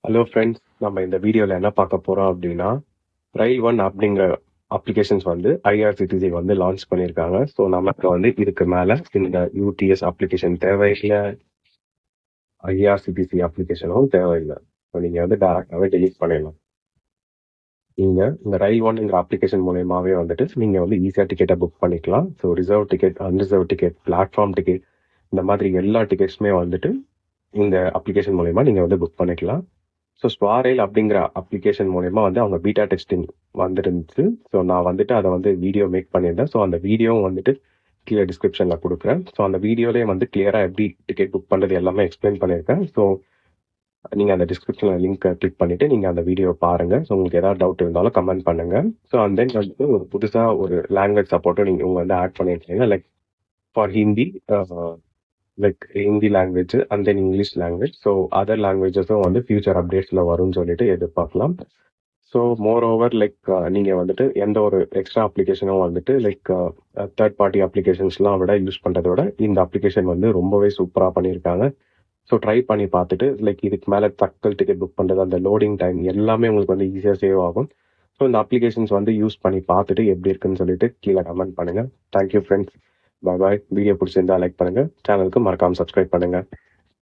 Hello friends, நம்ம இந்த வீடியோவில் என்ன பார்க்க போகிறோம் அப்படின்னா, ரயில் ஒன் அப்படிங்கிற அப்ளிகேஷன்ஸ் வந்து ஐஆர்சிடிசி வந்து லான்ச் பண்ணியிருக்காங்க. ஸோ நமக்கு வந்து இதுக்கு மேலே இந்த யூடிஎஸ் அப்ளிகேஷன் தேவையில்லை, ஐஆர்சிடிசி அப்ளிகேஷனும் தேவையில்லை. ஸோ நீங்கள் வந்து டேரெக்டாகவே டெலீட் பண்ணிடலாம். நீங்கள் இந்த ரயில் ஒன்ங்கிற அப்ளிகேஷன் மூலயமாவே வந்துட்டு நீங்கள் வந்து ஈஸியாக டிக்கெட்டை புக் பண்ணிக்கலாம். So reserve ticket, unreserved ticket, platform ticket, இந்த மாதிரி எல்லா டிக்கெட்ஸுமே வந்துட்டு இந்த அப்ளிகேஷன் மூலயமா நீங்கள் வந்து புக் பண்ணிக்கலாம். ஸோ ஸ்வாரேல் அப்படிங்கிற அப்ளிகேஷன் மூலயமா வந்து அவங்க பீட்டா டெஸ்டிங் வந்துருந்துச்சு. ஸோ நான் வந்துட்டு அதை வந்து வீடியோ மேக் பண்ணியிருந்தேன். ஸோ அந்த வீடியோவும் வந்துட்டு கீழே டிஸ்கிரிப்ஷனில் கொடுக்குறேன். ஸோ அந்த வீடியோலேயே வந்து கிளியராக எப்படி டிக்கெட் புக் பண்ணுறது எல்லாமே எக்ஸ்பிளைன் பண்ணியிருக்கேன். ஸோ நீங்கள் அந்த டிஸ்கிரிப்ஷனில் லிங்க்கை கிளிக் பண்ணிவிட்டு நீங்கள் அந்த வீடியோவை பாருங்கள். ஸோ உங்களுக்கு ஏதாவது டவுட் இருந்தாலும் கமெண்ட் பண்ணுங்கள். ஸோ அண்ட் தென் வந்துட்டு ஒரு புதுசாக ஒரு லாங்குவேஜ் சப்போர்ட்டும் நீங்கள் வந்து ஆட் பண்ணியிருக்கீங்க. Like for Hindi, like Hindi language and then English language. So other லாங்குவேஜஸும் வந்து ஃபியூச்சர் அப்டேட்ஸில் வரும்னு சொல்லிட்டு எதிர்பார்க்கலாம். ஸோ மோர் ஓவர் லைக் நீங்கள் வந்துட்டு எந்த ஒரு எக்ஸ்ட்ரா அப்ளிகேஷனும் வந்துட்டு லைக் தேர்ட் பார்ட்டி அப்ளிகேஷன்ஸ்லாம் விட யூஸ் பண்ணுறத விட இந்த அப்ளிகேஷன் வந்து ரொம்பவே சூப்பராக பண்ணியிருக்காங்க. ஸோ ட்ரை பண்ணி பார்த்துட்டு லைக் இதுக்கு மேலே தக்கல் டிக்கெட் புக் பண்ணுறது, அந்த லோடிங் டைம் எல்லாமே உங்களுக்கு வந்து ஈஸியாக சேவ் ஆகும். ஸோ இந்த அப்ளிகேஷன்ஸ் வந்து யூஸ் பண்ணி பார்த்துட்டு எப்படி இருக்குன்னு சொல்லிட்டு கீழே கமெண்ட் பண்ணுங்கள். Thank you friends. பாய். வீடியோ பிடிச்சிருந்தா லைக் பண்ணுங்கள். சேனலுக்கு மறக்காமல் சப்ஸ்கிரைப் பண்ணுங்கள்.